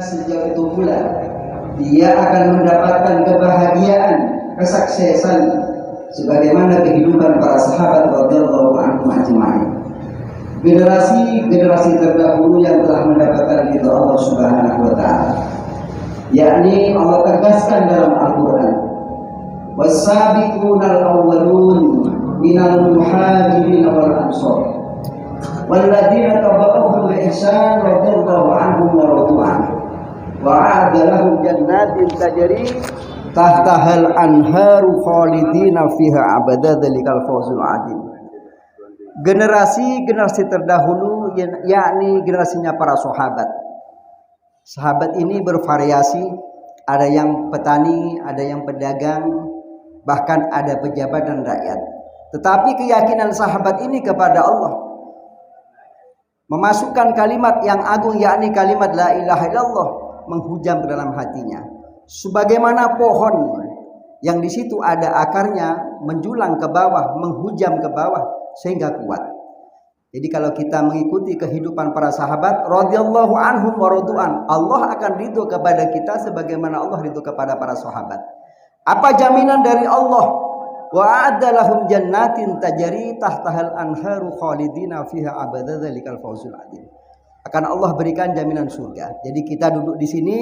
sejak itu pula dia akan mendapatkan kebahagiaan, kesuksesan sebagaimana kehidupan para sahabat radhiyallahu anhum ajma'in. Generasi terdahulu yang telah mendapatkan ridha Allah Subhanahu wa taala. Yakni Allah tegaskan dalam Al-Qur'an, "Was-sabiqunal awwalun minal muhajirin wal ansar walladzina tabauhum bi ihsan radhiyallahu anhum wa radu anhu wa a'adda lahum jannatin tajri tahtahal anharu khalidina fiha abada dzalikal fawzul adzim." Generasi terdahulu yakni generasinya para sahabat. Sahabat ini bervariasi, ada yang petani, ada yang pedagang, bahkan ada pejabat dan rakyat. Tetapi keyakinan sahabat ini kepada Allah memasukkan kalimat yang agung, yakni kalimat la ilaha illallah, menghujam ke dalam hatinya. Sebagaimana pohon yang di situ ada akarnya menjulang ke bawah, menghujam ke bawah sehingga kuat. Jadi kalau kita mengikuti kehidupan para sahabat radhiyallahu anhum wa radu'an, Allah akan ridho kepada kita sebagaimana Allah ridho kepada para sahabat. Apa jaminan dari Allah? Wa a'adda lahum jannatin tajri tahtahal anharu khalidina fiha abada dzalikal fawzul adzim. Akan Allah berikan jaminan surga. Jadi kita duduk di sini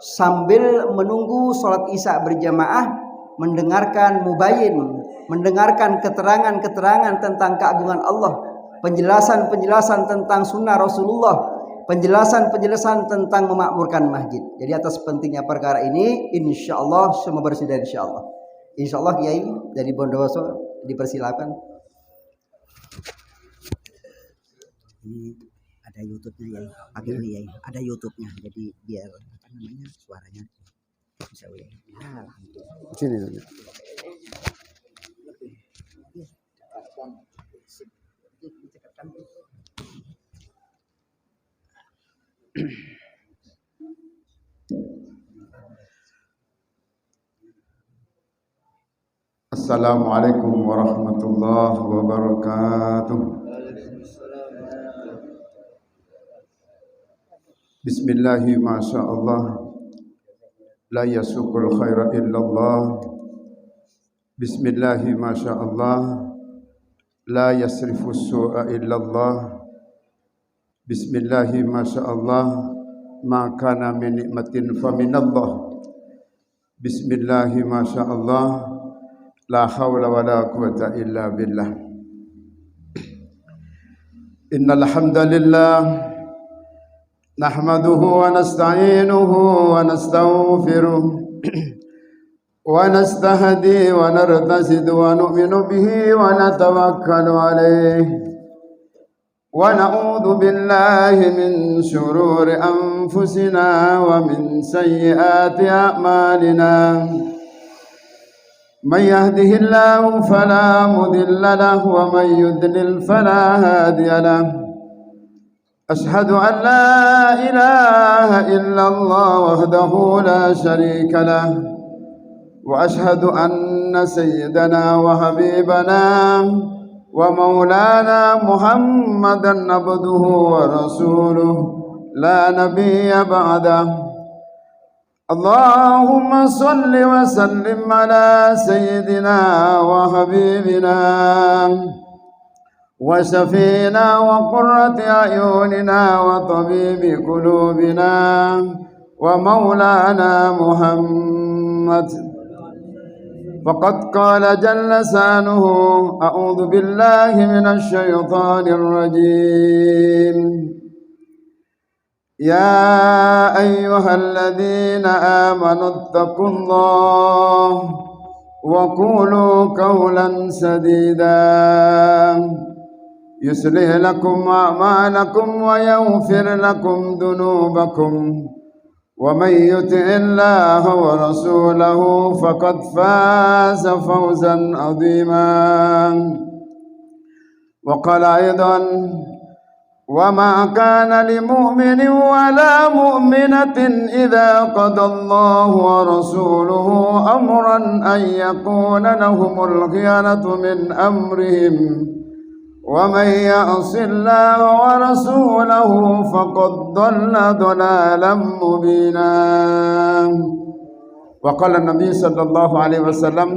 sambil menunggu salat Isya berjamaah, mendengarkan mubayyin, mendengarkan keterangan-keterangan tentang keagungan Allah, penjelasan-penjelasan tentang sunnah Rasulullah, penjelasan-penjelasan tentang memakmurkan masjid. Jadi atas pentingnya perkara ini, insya Allah semua bersih dan insya Allah. Insya Allah Kiai dari Bondowoso dipersilakan. Ini ada YouTube-nya ya, pakai ini ya, ada YouTube-nya, jadi biar apa namanya suaranya bisa ya. Alhamdulillah. Sini. Assalamualaikum warahmatullahi wabarakatuh. Bismillahi masyaallah, la yasukul khaira illallah. Bismillahi masyaallah, la yasrifu su'a illallah. Bismillahi masyaallah, ma kana min nikmatin fa minallah. Bismillahi masyaallah, la haula wala quwata illa billah. Innal hamdalillah nahmaduhu wa nasta'inuhu wa nastaghfiruh wa nastahdi wa nartasidu wa nu'minu bihi wa natawakkalu alayhi wa na'udzu billahi min shururi anfusina wa min sayyiati a'malina. Man yahdihillahu fala mudilla lahu wa man yudlil fala hadiya lahu. Ashhadu an la ilaha illallah wahdahu la sharika lahu wa ashhadu anna sayyidana wa habibana wa maulana Muhammadan abduhu wa rasuluhu la nabiyya ba'dahu. Allahumma salli wa sallim ala sayyidina wa habibina wa shafina wa qurrati ayunina wa tabibi qulubina wa maulana Muhammad. Faqad qala jalla sanuhu, a'udzu billahi minasy syaithanir rajim. Ya ayyuhalladzina amanu taqullaha wa qulu qawlan sadida yuslih lakum a'malakum wa yaghfir lakum dhunubakum wa may yuti'illaha wa rasulahu faqad faza fawzan 'azima. Wa qala aidan وما كان لمؤمن ولا مؤمنة إذا قضى الله ورسوله أمرا أن يكون لهم الخيانة من أمرهم ومن يعص الله ورسوله فقد ضل ضلالا مبينا. وقال النبي صلى الله عليه وسلم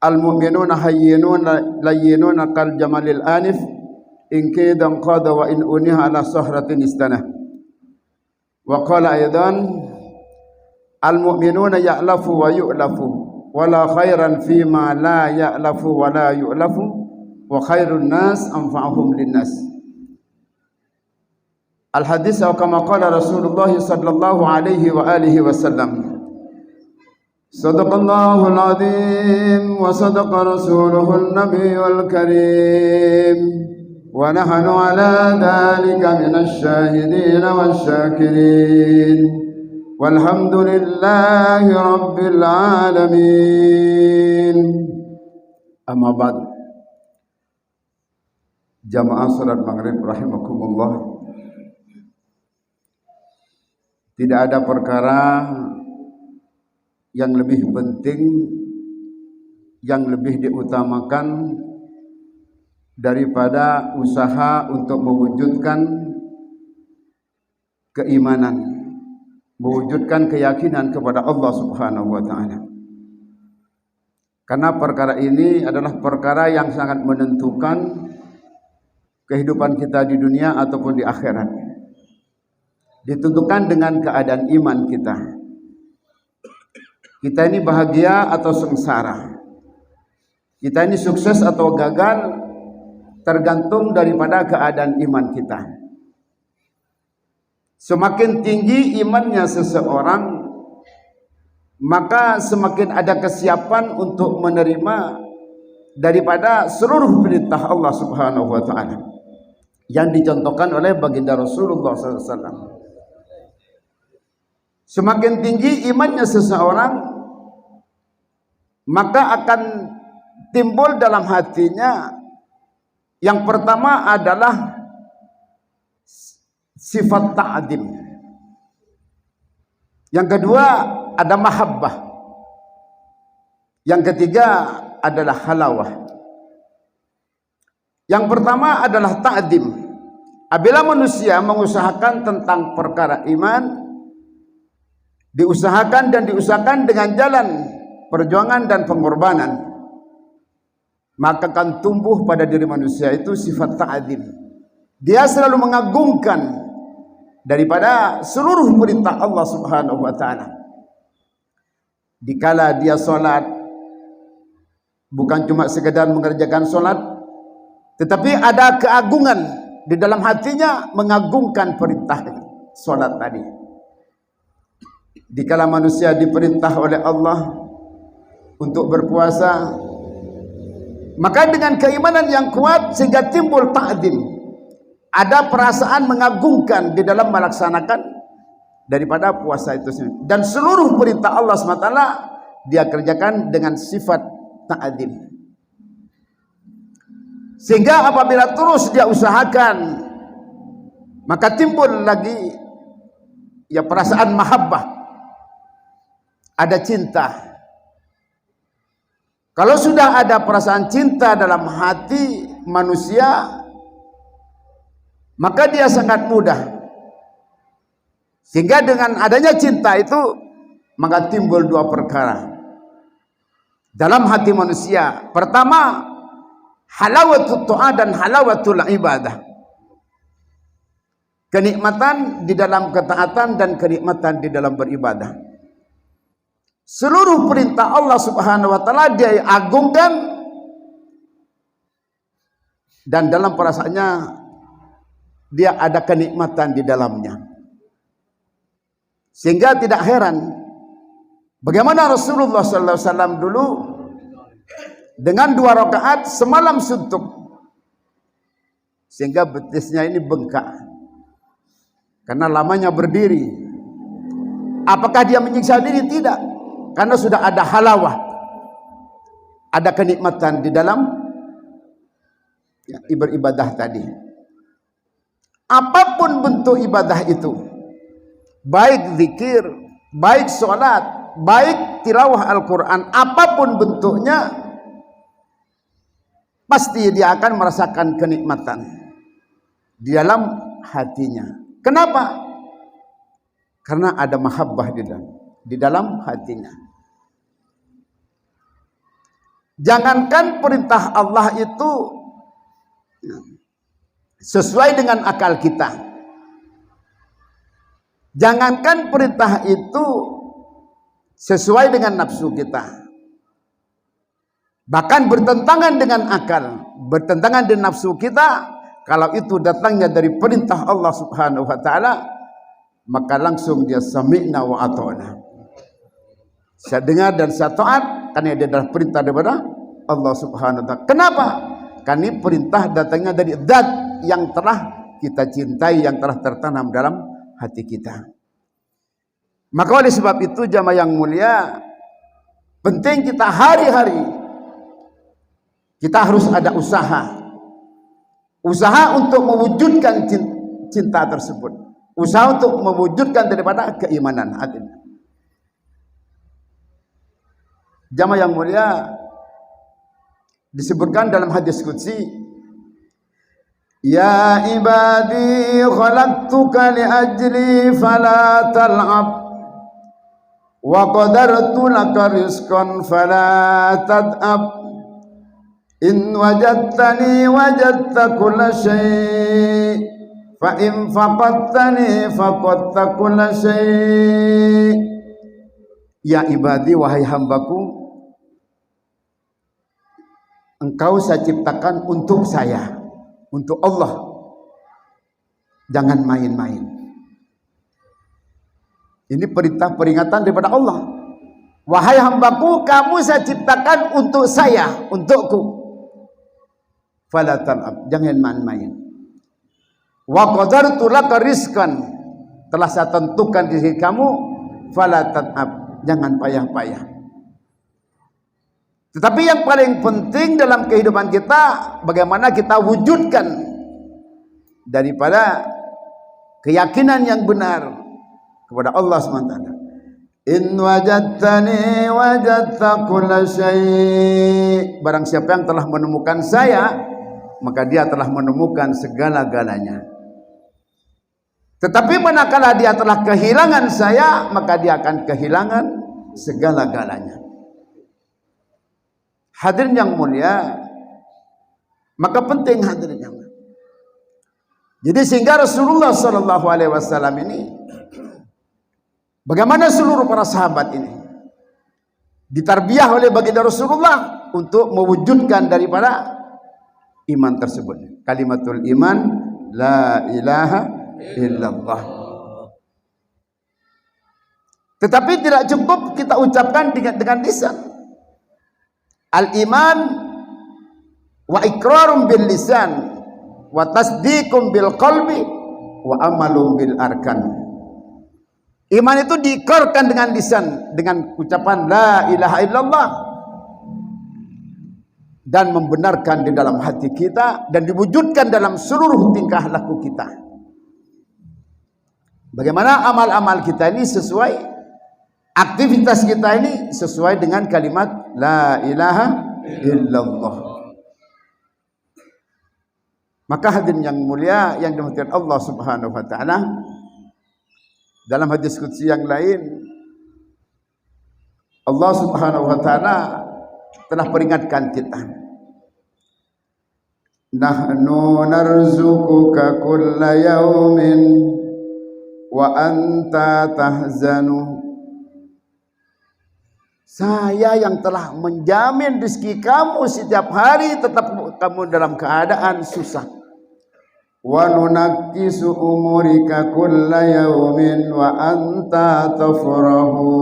المؤمنون حينون لينون كالجمل الآنف إن كيد انقاد وإن أنيه على صخرة استنى. وقال أيضا المؤمنون يألف ويؤلف ولا خيرا فيما لا يألف ولا يؤلف وخير الناس أنفعهم للناس. الحديث أو كما قال رسول الله صلى الله عليه وآله وسلم صدق الله العظيم وصدق رسوله النبي الكريم ونحن على ذلك من الشاهدين والشاكرين والحمد لله رب العالمين. أما بعد, jamaah salat maghrib rahimakumullah, tidak ada perkara yang lebih penting, yang lebih diutamakan daripada usaha untuk mewujudkan keimanan, mewujudkan keyakinan kepada Allah Subhanahu wa taala. Karena perkara ini adalah perkara yang sangat menentukan kehidupan kita di dunia ataupun di akhirat. Ditentukan dengan keadaan iman kita. Kita ini bahagia atau sengsara. Kita ini sukses atau gagal tergantung daripada keadaan iman kita. Semakin tinggi imannya seseorang, maka semakin ada kesiapan untuk menerima daripada seluruh perintah Allah Subhanahu wa taala yang dicontohkan oleh baginda Rasulullah SAW. Semakin tinggi imannya seseorang, maka akan timbul dalam hatinya yang pertama adalah sifat ta'dim. Yang kedua ada mahabbah. Yang ketiga adalah halawah. Yang pertama adalah ta'dim. Apabila manusia mengusahakan tentang perkara iman, diusahakan dengan jalan perjuangan dan pengorbanan, maka akan tumbuh pada diri manusia itu sifat ta'dim. Dia selalu mengagungkan daripada seluruh perintah Allah Subhanahu wa taala. Dikala dia salat, bukan cuma sekedar mengerjakan salat, tetapi ada keagungan di dalam hatinya mengagungkan perintah salat tadi. Dikala manusia diperintah oleh Allah untuk berpuasa, maka dengan keimanan yang kuat sehingga timbul ta'dim, ada perasaan mengagungkan di dalam melaksanakan daripada puasa itu sendiri. Dan seluruh perintah Allah SWT dia kerjakan dengan sifat ta'dim. Sehingga apabila terus dia usahakan, maka timbul lagi ya perasaan mahabbah, ada cinta. Kalau sudah ada perasaan cinta dalam hati manusia, maka dia sangat mudah. Sehingga dengan adanya cinta itu, maka timbul dua perkara dalam hati manusia. Pertama, halawatul ta'a dan halawatul ibadah. Kenikmatan di dalam ketaatan dan kenikmatan di dalam beribadah. Seluruh perintah Allah Subhanahu wa taala dia agungkan, dan dalam perasaannya dia ada kenikmatan di dalamnya. Sehingga tidak heran bagaimana Rasulullah sallallahu alaihi wasallam dulu dengan 2 rakaat semalam suntuk sehingga betisnya ini bengkak karena lamanya berdiri. Apakah dia menyiksa diri? Tidak. Karena sudah ada halawah, ada kenikmatan di dalam ya, beribadah tadi. Apapun bentuk ibadah itu, baik zikir, baik sholat, baik tilawah Al-Quran, apapun bentuknya, pasti dia akan merasakan kenikmatan di dalam hatinya. Kenapa? Karena ada mahabbah di dalam hatinya. Jangankan perintah Allah itu sesuai dengan akal kita, jangankan perintah itu sesuai dengan nafsu kita, bahkan bertentangan dengan akal, bertentangan dengan nafsu kita, kalau itu datangnya dari perintah Allah Subhanahu wa taala, maka langsung dia sami'na wa ata'na. Saya dengar dan saya taat karena dia adalah perintah daripada Allah Subhanahu wa taala. Kenapa? Karena ini perintah datangnya dari zat yang telah kita cintai, yang telah tertanam dalam hati kita. Maka oleh sebab itu jamaah yang mulia, penting kita hari-hari kita harus ada usaha untuk mewujudkan cinta tersebut, usaha untuk mewujudkan daripada keimanan hati. Jamaah yang mulia, disebutkan dalam hadis qudsi, ya ibadi khalaqtuka li ajli fala tal'ab wa qadartu laka rizqan fala tad'ab in wajadtani wajadta kulla syai' fa in faqadtani faqadta kulla syai'. Ya ibadi, wahai hambaku, engkau saya ciptakan untuk saya, untuk Allah. Jangan main-main. Ini perintah peringatan daripada Allah. Wahai hambaku, kamu saya ciptakan untuk saya, untukku. Fala tal'ab, jangan main-main. Wa qadartu laka rizqan, telah saya tentukan diri kamu. Fala tal'ab, jangan payah-payah. Tetapi yang paling penting dalam kehidupan kita, bagaimana kita wujudkan daripada keyakinan yang benar kepada Allah SWT. In wajadtani wajadta kulla syai'. Barang siapa yang telah menemukan saya, maka dia telah menemukan segala-galanya. Tetapi manakala dia telah kehilangan saya, maka dia akan kehilangan segala-galanya. Hadirin yang mulia, maka penting hadirin yang mulia. Jadi sehingga Rasulullah sallallahu alaihi wasallam ini, bagaimana seluruh para sahabat ini ditarbiyah oleh baginda Rasulullah untuk mewujudkan daripada iman tersebut. Kalimatul iman, la ilaha illallah. Tetapi tidak cukup kita ucapkan dengan lisan. Al-iman wa iqrarum bil lisan wa tasdiqum bil qalbi wa amalum bil arkan. Iman itu diikrarkan dengan lisan, dengan ucapan la ilaha illallah, dan membenarkan di dalam hati kita dan diwujudkan dalam seluruh tingkah laku kita. Bagaimana amal-amal kita ini sesuai, aktivitas kita ini sesuai dengan kalimat la ilaha illallah. Maka hadirin yang mulia yang dimuliakan Allah Subhanahu wa taala, dalam hadis qudsi yang lain Allah Subhanahu wa taala telah peringatkan kita, nahnu narzuquka kulla yaumin wa anta tahzanu. Saya yang telah menjamin rezeki kamu setiap hari, tetap kamu dalam keadaan susah. Wa nunakkisu umurika kulla yaumin wa anta tafrahu.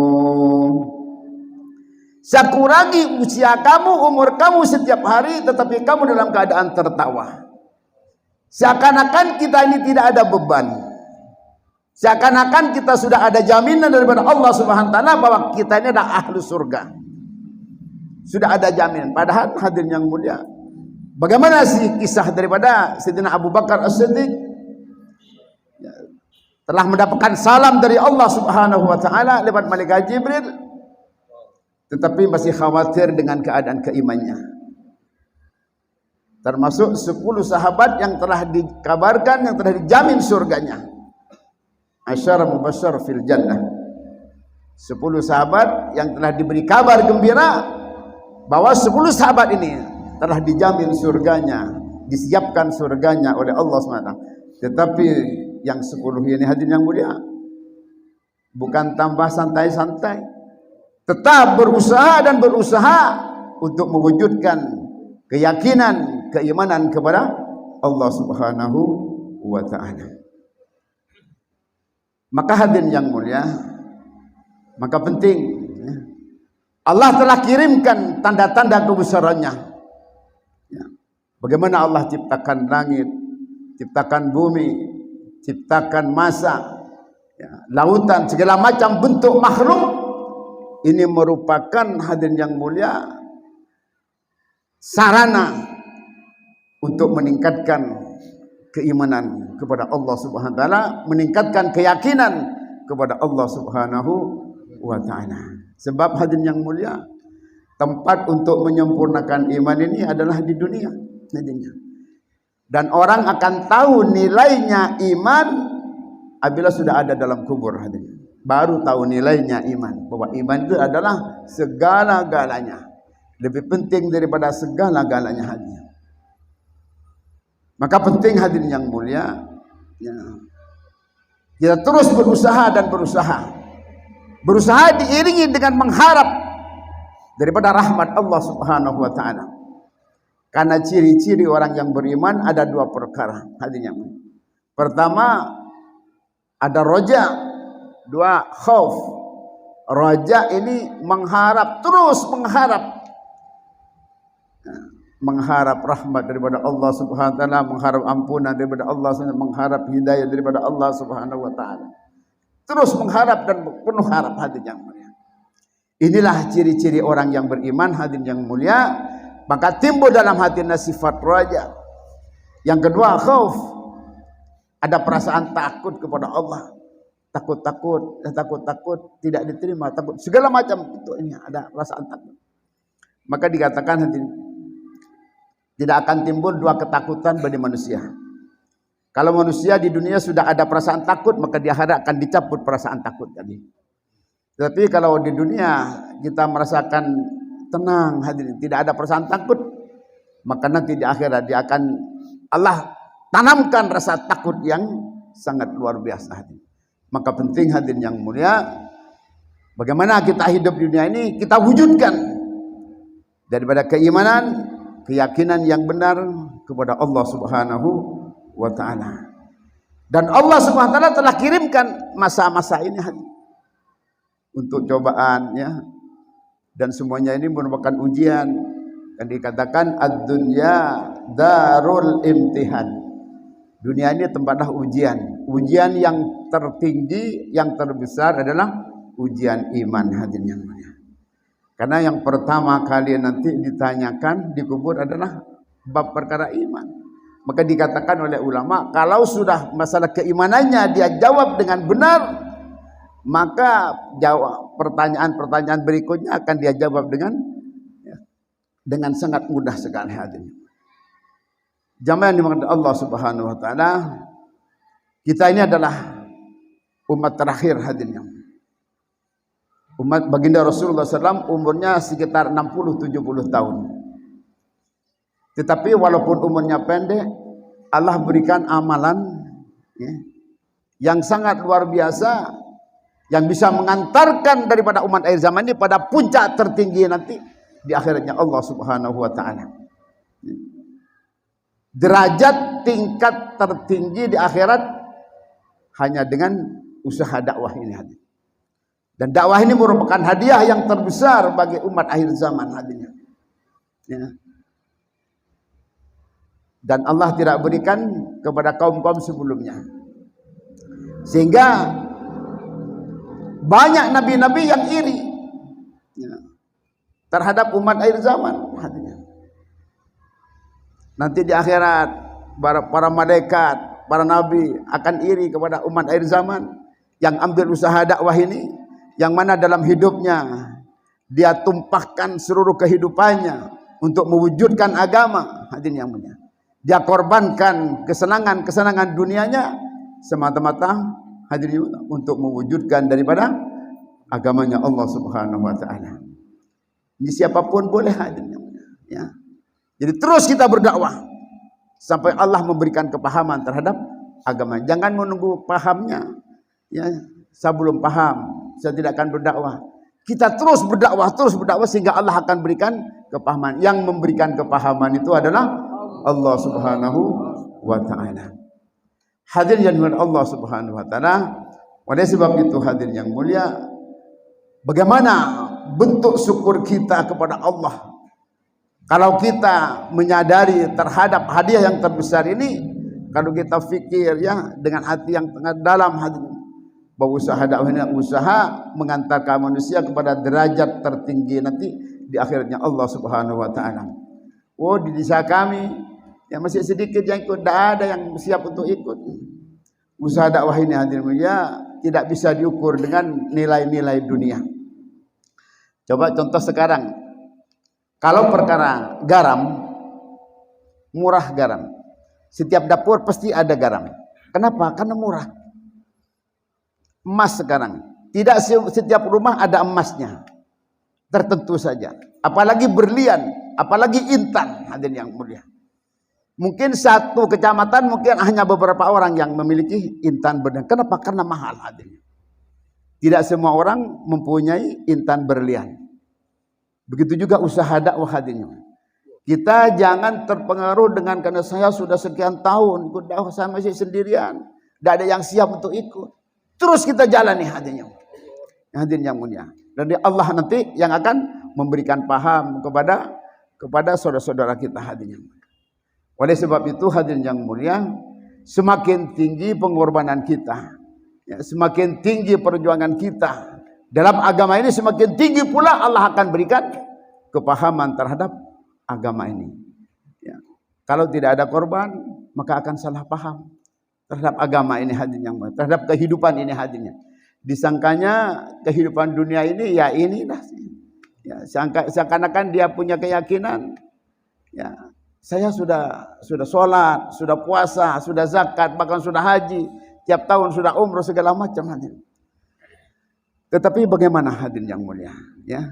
Saya kurangi usia kamu, umur kamu setiap hari, tetapi kamu dalam keadaan tertawa. Seakan-akan kita ini tidak ada beban. Seakan-akan kita sudah ada jaminan daripada Allah Subhanahu wa taala bahwa kita ini adalah ahli surga. Sudah ada jaminan. Padahal hadirin yang mulia, bagaimana sih kisah daripada Sayyidina Abu Bakar As-Siddiq? Telah mendapatkan salam dari Allah Subhanahu wa taala lewat malaikat Jibril, tetapi masih khawatir dengan keadaan keimannya. termasuk 10 sahabat yang telah dikabarkan, yang telah dijamin surganya. Asyara mubasysyar fil jannah. 10 sahabat yang telah diberi kabar gembira bahwa 10 sahabat ini telah dijamin surganya, disiapkan surganya oleh Allah SWT. Tetapi yang 10 ini hadirin yang mulia, bukan tambah santai-santai, tetap berusaha dan berusaha untuk mewujudkan keyakinan, keimanan kepada Allah Subhanahu wa ta'ala. Maka hadirin yang mulia, maka penting Allah telah kirimkan tanda-tanda kebesarannya. Bagaimana Allah ciptakan langit, ciptakan bumi, ciptakan masa, lautan, segala macam bentuk makhluk. Ini merupakan hadirin yang mulia sarana untuk meningkatkan keimanan kepada Allah Subhanahu wa taala, meningkatkan keyakinan kepada Allah Subhanahu wa taala. Sebab hadirin yang mulia, tempat untuk menyempurnakan iman ini adalah di dunia. Dan orang akan tahu nilainya iman apabila sudah ada dalam kubur, hadirin. Baru tahu nilainya iman, bahwa iman itu adalah segala-galanya, lebih penting daripada segala-galanya hadirin. Maka penting hadirin yang mulia, kita terus berusaha dan berusaha diiringi dengan mengharap daripada rahmat Allah Subhanahu wa taala. Karena ciri-ciri orang yang beriman ada 2 perkara hadirin yang mulia. Pertama ada roja, 2 khauf. Roja ini mengharap, terus mengharap rahmat daripada Allah Subhanahu wa taala, mengharap ampunan daripada Allah, mengharap hidayah daripada Allah Subhanahu wa taala. Terus mengharap dan penuh harap hadirin yang mulia. Inilah ciri-ciri orang yang beriman hadirin yang mulia. Maka timbul dalam hatinya sifat raja. Yang kedua khauf. Ada perasaan takut kepada Allah. Takut tidak diterima, takut segala macam itu, ini ada perasaan takut. Maka dikatakan hadirin, tidak akan timbul 2 ketakutan bagi manusia. Kalau manusia di dunia sudah ada perasaan takut, maka di akhirat akan dicabut perasaan takut tadi. Tapi kalau di dunia kita merasakan tenang hadirin, tidak ada perasaan takut, maka nanti di akhirat dia akan Allah tanamkan rasa takut yang sangat luar biasa hadirin. Maka penting hadirin yang mulia, bagaimana kita hidup di dunia ini kita wujudkan daripada keimanan, keyakinan yang benar kepada Allah Subhanahu wa ta'ala. Dan Allah Subhanahu wa ta'ala telah kirimkan masa-masa ini untuk cobaan, ya. Dan semuanya ini merupakan ujian. Dan dikatakan ad-dunya darul imtihan. Dunia ini tempatlah ujian. Ujian yang tertinggi, yang terbesar adalah ujian iman hadirin yang mulia. Karena yang pertama kali nanti ditanyakan di kubur adalah bab perkara iman. Maka dikatakan oleh ulama, kalau sudah masalah keimanannya dia jawab dengan benar, maka jawab pertanyaan-pertanyaan berikutnya akan dia jawab dengan sangat mudah sekali hadirin. Jamaah yang dimaksud Allah Subhanahu wa taala, kita ini adalah umat terakhir hadirin. Umat baginda Rasulullah SAW umurnya sekitar 60-70 tahun. Tetapi walaupun umurnya pendek, Allah berikan amalan yang sangat luar biasa, yang bisa mengantarkan daripada umat akhir zaman ini pada puncak tertinggi nanti di akhiratnya Allah Subhanahu wa taala. Derajat tingkat tertinggi di akhirat hanya dengan usaha dakwah ini hadirin. Dan dakwah ini merupakan hadiah yang terbesar bagi umat akhir zaman hadirin. Ya. Dan Allah tidak berikan kepada kaum-kaum sebelumnya. Sehingga banyak nabi-nabi yang iri terhadap umat akhir zaman. Nanti di akhirat para malaikat, para nabi akan iri kepada umat akhir zaman yang ambil usaha dakwah ini, yang mana dalam hidupnya dia tumpahkan seluruh kehidupannya untuk mewujudkan agama, hadirin yang mulia. Dia korbankan kesenangan dunianya semata-mata hadirin untuk mewujudkan daripada agamanya Allah Subhanahu wa taala. Ini siapapun boleh hadirin yang mulia, ya. Jadi terus kita berdakwah sampai Allah memberikan kepahaman terhadap agama. Jangan menunggu pahamnya, ya. Saya belum paham, saya tidak akan berdakwah. Kita terus berdakwah sehingga Allah akan berikan kepahaman. Yang memberikan kepahaman itu adalah Allah Subhanahu wa taala. Hadirin yang mulia Allah Subhanahu wa taala. Oleh sebab itu hadirin yang mulia, bagaimana bentuk syukur kita kepada Allah kalau kita menyadari terhadap hadiah yang terbesar ini? Kalau kita fikir, ya, dengan hati yang dalam, hadirin, bahwa usaha dakwah ini usaha mengantarkan manusia kepada derajat tertinggi nanti di akhirnya Allah Subhanahu wa taala. Oh, di desa kami yang masih sedikit yang ikut, tidak ada yang siap untuk ikut. Usaha dakwah ini hadirin mulia tidak bisa diukur dengan nilai-nilai dunia. Coba contoh sekarang, kalau perkara garam, murah garam, setiap dapur pasti ada garam. Kenapa? Karena murah. Emas sekarang, tidak setiap rumah ada emasnya, tertentu saja. Apalagi berlian, apalagi intan, hadirin yang mulia. Mungkin satu kecamatan mungkin hanya beberapa orang yang memiliki intan berlian. Kenapa? Karena mahal, hadirin. Tidak semua orang mempunyai intan berlian. Begitu juga usaha dakwah, hadirin. Kita jangan terpengaruh dengan karena saya sudah sekian tahun ikut dakwah, saya masih sendirian, tidak ada yang siap untuk ikut. Terus kita jalani, hadirin yang mulia. Dan Allah nanti yang akan memberikan paham kepada saudara-saudara kita, hadirin yang mulia. Oleh sebab itu hadirin yang mulia, semakin tinggi pengorbanan kita, ya, semakin tinggi perjuangan kita dalam agama ini, semakin tinggi pula Allah akan berikan kepahaman terhadap agama ini. Ya. Kalau tidak ada korban, maka akan salah paham terhadap agama ini, hadirin yang mulia, terhadap kehidupan ini, hadirin. Disangkanya kehidupan dunia ini ya inilah, ya, seakan-akan dia punya keyakinan, ya, saya sudah sholat, sudah puasa, sudah zakat, bahkan sudah haji, tiap tahun sudah umroh segala macam, hadirin. Tetapi bagaimana, hadirin yang mulia, ya,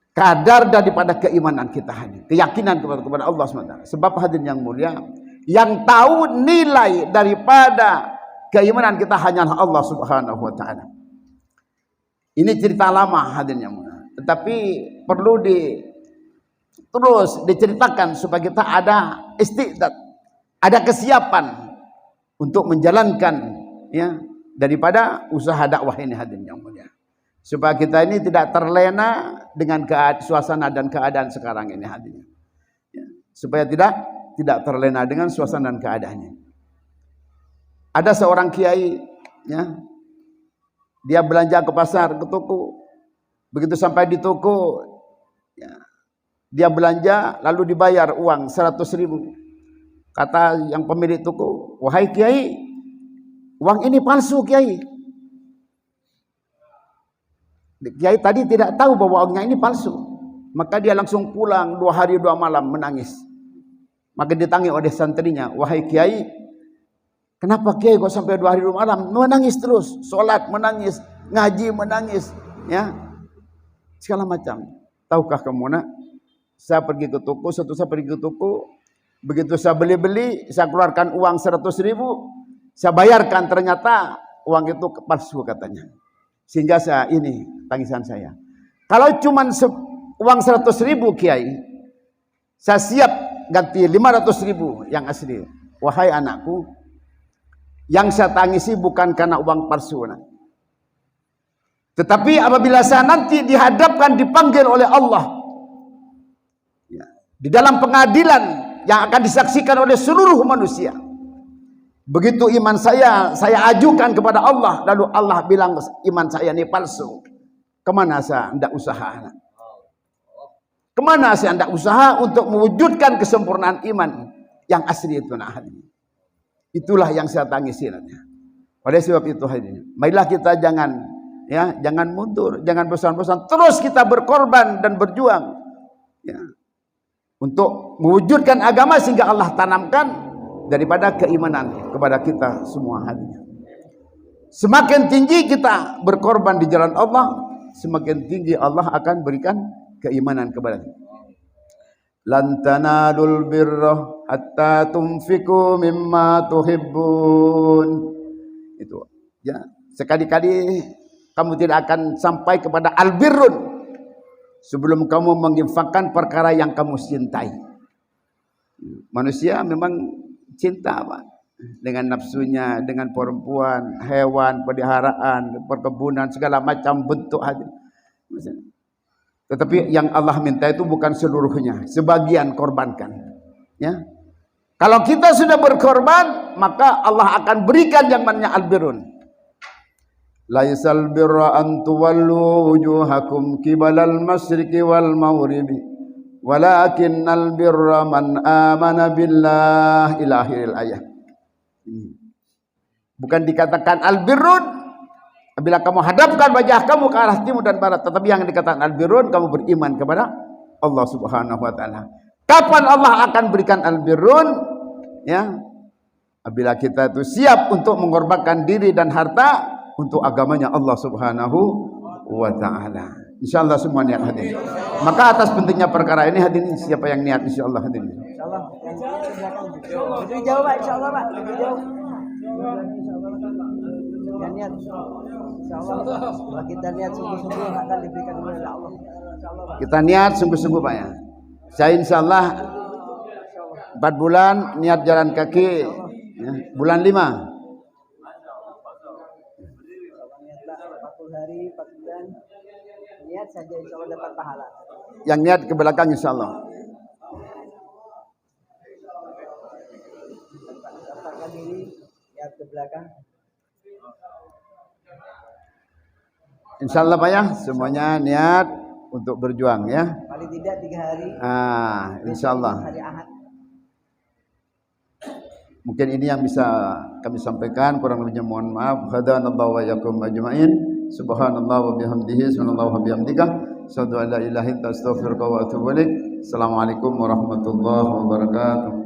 kadar daripada keimanan kita, hadirin, keyakinan kepada Allah SWT. Sebab hadirin yang mulia, yang tahu nilai daripada keimanan kita hanyalah Allah Subhanahu wa taala. Ini cerita lama, hadirin yang mulia, tetapi perlu terus diceritakan supaya kita ada istiqdat, ada kesiapan untuk menjalankan, ya, daripada usaha dakwah ini, hadirin yang mulia. Supaya kita ini tidak terlena dengan suasana dan keadaan sekarang ini, hadirin. Ya, supaya tidak terlena dengan suasana dan keadaannya. Ada seorang kiai, ya, dia belanja ke pasar, ke toko. Begitu sampai di toko, ya, dia belanja lalu dibayar uang 100.000. Kata yang pemilik toko, wahai kiai, uang ini palsu, kiai. Kiai tadi tidak tahu bahwa uangnya ini palsu. Maka dia langsung pulang 2 hari 2 malam menangis. Maka ditanya oleh santrinya, wahai kiai, kenapa kiai kok sampai 2 hari 2 malam menangis terus? Sholat menangis, ngaji menangis, ya, segala macam. Tahukah kamu, nak, saya pergi ke toko, begitu saya beli, saya keluarkan uang 100.000, saya bayarkan, ternyata uang itu palsu, katanya. Sehingga ini tangisan saya. Kalau cuma uang 100.000, kiai, saya siap ganti 500.000 yang asli. Wahai anakku, yang saya tangisi bukan karena uang palsu, nah. Tetapi apabila saya nanti dihadapkan, dipanggil oleh Allah, ya, di dalam pengadilan yang akan disaksikan oleh seluruh manusia, begitu iman saya ajukan kepada Allah, lalu Allah bilang iman saya ini palsu, kemana saya hendak usaha? Kemana saya hendak usaha untuk mewujudkan kesempurnaan iman yang asli itu, nah, itulah yang saya tangisi. Oleh sebab itu, hadirin, marilah kita jangan Ya, jangan mundur, jangan bosan-bosan. Terus kita berkorban dan berjuang. Ya. Untuk mewujudkan agama sehingga Allah tanamkan daripada keimanan kepada kita semua hadirin. Semakin tinggi kita berkorban di jalan Allah, semakin tinggi Allah akan berikan keimanan kepada kita. Lan tanalul birra hatta tunfiqu mimma tuhibbun. Itu ya, sekali-kali kamu tidak akan sampai kepada albirrun sebelum kamu menginfakkan perkara yang kamu cintai. Manusia memang cinta Pak, dengan nafsunya, dengan perempuan, hewan, peliharaan, perkebunan, segala macam bentuk hati. Tetapi yang Allah minta itu bukan seluruhnya, sebagian korbankan. Ya. Kalau kita sudah berkorban, maka Allah akan berikan yang namanya albirrun. Laisal birra an tuwallu wujuhakum qibalal masyriqi wal maghribi walakinnal birra man amana billah ila akhiril ayat. Bukan dikatakan albirrun bila kamu hadapkan wajah kamu ke arah timur dan barat, tetapi yang dikatakan albirrun kamu beriman kepada Allah Subhanahu wa taala. Kapan Allah akan berikan albirrun? Ya, apabila kita itu siap untuk mengorbankan diri dan harta untuk agamanya Allah Subhanahu wa taala. Insyaallah semua niat hadirin. Maka atas pentingnya perkara ini hadirin, siapa yang niat insyaallah hadirin. Insyaallah. Lebih jauh Pak, insyaallah Pak. Lebih jauh. Yang niat insyaallah kalau kita niat sungguh-sungguh akan diberikan oleh Allah. Insyaallah Pak. Kita niat sungguh-sungguh Pak ya. Saya insyaallah 4 bulan niat jalan kaki ya, bulan 5. 40 hari, 4 bulan. Niat saja insyaallah dapat pahala. Yang niat ke belakang insyaallah. Daftarkan diri, niat ke belakang. Insyaallah Pak ya, semuanya niat untuk berjuang ya. Paling tidak 3 hari. Insyaallah. Hari Ahad. Mungkin ini yang bisa kami sampaikan, kurang lebihnya mohon maaf. Hadanallahu wa iyyakum ajmain. Subhanallah wa bihamdihi, subhanallah wa bihamdika, asyhadu an la ilaha illa anta astaghfiruka wa atubu ilaik. Assalamualaikum warahmatullahi wabarakatuh.